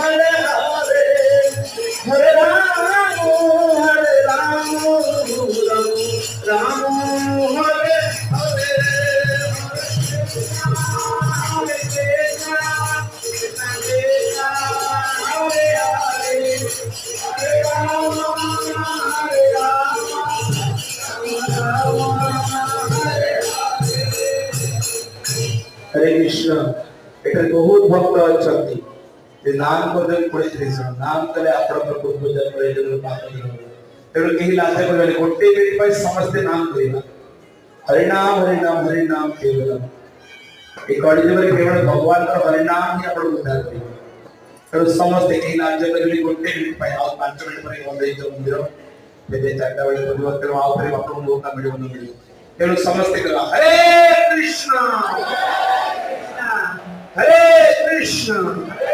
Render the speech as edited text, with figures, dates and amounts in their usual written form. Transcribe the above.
हरे हरे हरे राम राम हरे हरे हरे कृष्णा कृष्णा कृष्णा हरे हरे हरे राम हरे राम राम हरे हरे कृष्ण एटा बहुत भक्त अछंती जे नाम बदल पड़े नाम कले आपण प्रभु पूजा करे जन पाप तेणु कहीं लाजे को गोटे मिनिट पर समस्त नाम कहना हरे नाम केवलम ये कड़ी जब केवल भगवान का हरे नाम ही आपण उद्धार करियो तेणु समस्त कहीं लाजे को गोटे मिनिट पर आ 5 मिनिट पर बंद हो मंदिर बेबे 4टा बेले परिवर्तन आओ फिर आपण मौका मिलियो न मिलियो तेणु समस्त कला हरे कृष्ण हरे कृष्ण